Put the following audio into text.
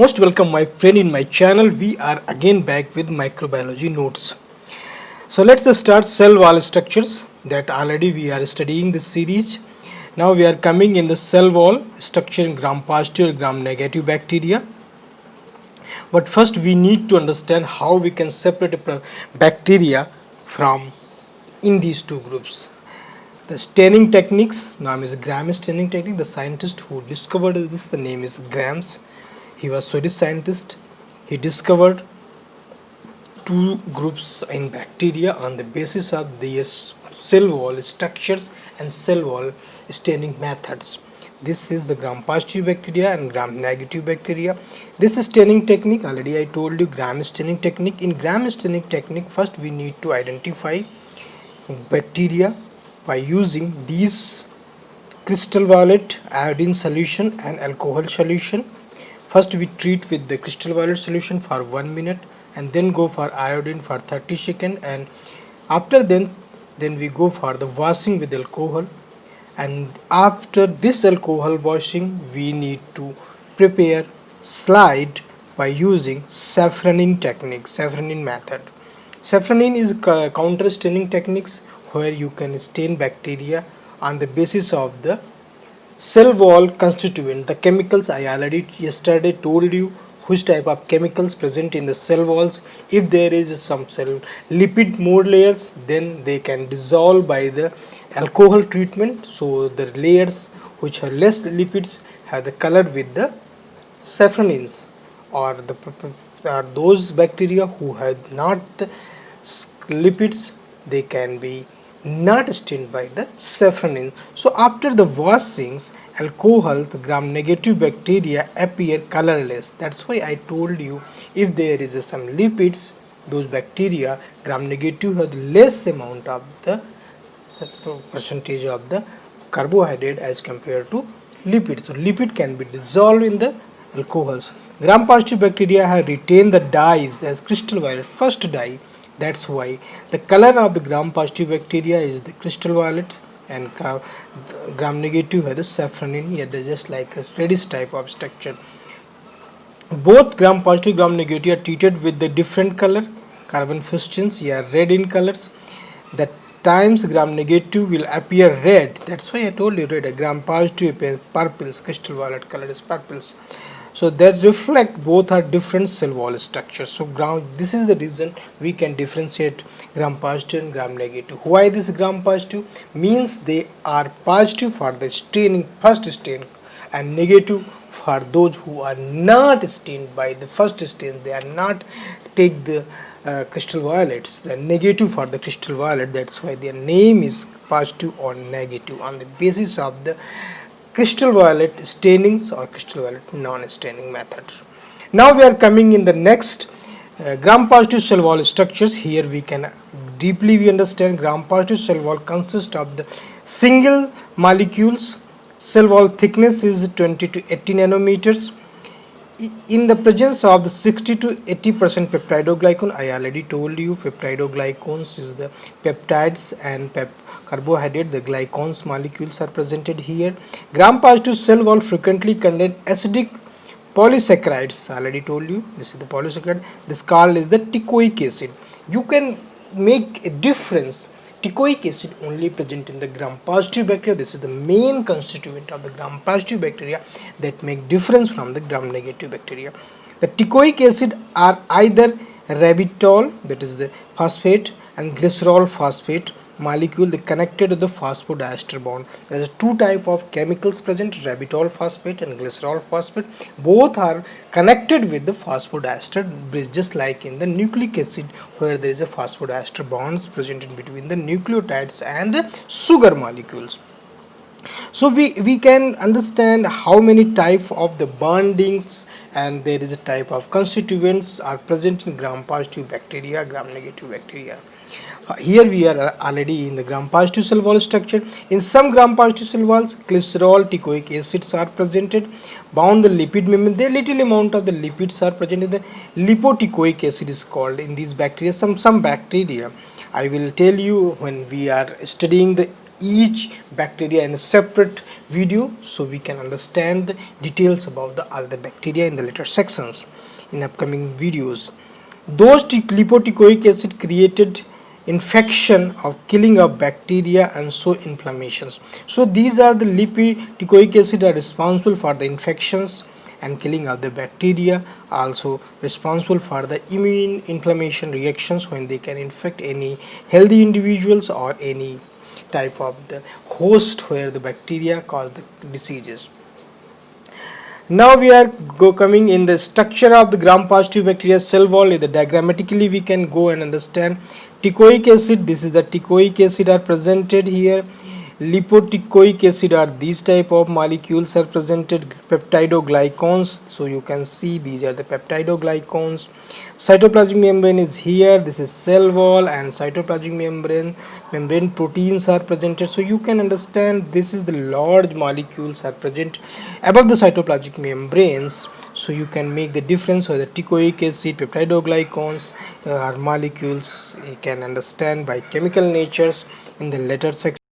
Most welcome, my friend, in my channel. We are again back with microbiology notes. So let's start cell wall structures that already we are studying this series. Now we are coming in the cell wall structure in gram positive, gram negative bacteria. But first we need to understand how we can separate bacteria from in these two groups. The staining techniques, name is Gram staining technique. The scientist who discovered this, the name is Grams. He was Swedish scientist. He discovered two groups in bacteria on the basis of their cell wall structures and cell wall staining methods. This is the gram positive bacteria and gram negative bacteria. This staining technique, already I told you, gram staining technique. In gram staining technique, first we need to identify bacteria by using these crystal violet, iodine solution and alcohol solution. First we treat with the crystal violet solution for 1 minute and then go for iodine for 30 seconds, and after then we go for the washing with alcohol. And after this alcohol washing we need to prepare slide by using safranin technique, safranin method. Safranin is counter staining techniques where you can stain bacteria on the basis of the cell wall constituent, the chemicals. I already yesterday told you which type of chemicals present in the cell walls. If there is some cell lipid more layers, then they can dissolve by the alcohol treatment. So the layers which are less lipids have the color with the safranins, or those bacteria who have not the lipids, they can be not stained by the safranin. So after the washings, alcohol, the gram negative bacteria appear colorless. That's why I told you, if there is some lipids, those bacteria gram negative have less amount of the percentage of the carbohydrate as compared to lipid. So lipid can be dissolved in the alcohols. Gram positive bacteria have retained the dyes as crystal violet, first dye. That's why the color of the gram positive bacteria is the crystal violet, and gram negative has the safranin. Yeah, they're just like a reddish type of structure. Both gram positive gram negative are treated with the different color. Carbon 15s, yeah, red in colors. The times gram negative will appear red. That's why I told you red. Gram positive appears purples. Crystal violet color is purples. So that reflect both are different cell wall structures. So this is the reason we can differentiate gram positive and gram negative. Why this gram positive? Means they are positive for the staining, first stain, and negative for those who are not stained by the first stain. They are not take the crystal violets. They are negative for the crystal violet. That's why their name is positive or negative on the basis of the crystal violet stainings or crystal violet non-staining methods. Now we are coming in the next gram positive cell wall structures. Here we can deeply we understand gram positive cell wall consists of the single molecules. Cell wall thickness is 20 to 80 nanometers. In the presence of the 60 to 80% peptidoglycan, I already told you peptidoglycans is the peptides and carbohydrate, the glycans molecules are presented here. Gram positive cell wall frequently contain acidic polysaccharides. I already told you this is the polysaccharide. This called is the teichoic acid. You can make a difference. Teichoic acid only present in the gram positive bacteria. This is the main constituent of the gram positive bacteria that make difference from the gram negative bacteria. The teichoic acid are either ribitol, that is the phosphate, and glycerol phosphate molecule. They connected to the phosphodiester bond. There are two type of chemicals present, ribitol phosphate and glycerol phosphate. Both are connected with the phosphodiester bridge, just like in the nucleic acid where there is a phosphodiester bonds present in between the nucleotides and the sugar molecules. So we can understand how many type of the bondings, and there is a type of constituents are present in gram positive bacteria, gram negative bacteria. Here we are already in the gram positive cell wall structure. In some gram positive cell walls, glycerol, teichoic acids are presented. Bound the lipid membrane, the little amount of the lipids are present in the lipoteichoic acid is called in these bacteria. Some bacteria, I will tell you when we are studying the each bacteria in a separate video, so we can understand the details about the other bacteria in the later sections in upcoming videos. Those lipoticoic acid created infection of killing of bacteria and so inflammations. So these are the lipoticoic acid are responsible for the infections and killing of the bacteria, also responsible for the immune inflammation reactions when they can infect any healthy individuals or any type of the host where the bacteria cause the diseases. Now we are coming in the structure of the gram-positive bacteria cell wall. The diagrammatically we can go and understand teichoic acid. This is the teichoic acid are presented here. Lipoteichoic acid are these type of molecules are presented, peptidoglycans. So you can see these are the peptidoglycans. Cytoplasmic membrane is here. This is cell wall and cytoplasmic membrane proteins are presented. So you can understand this is the large molecules are present above the cytoplasmic membranes. So you can make the difference whether teichoic acid, peptidoglycans are molecules. You can understand by chemical natures in the later section.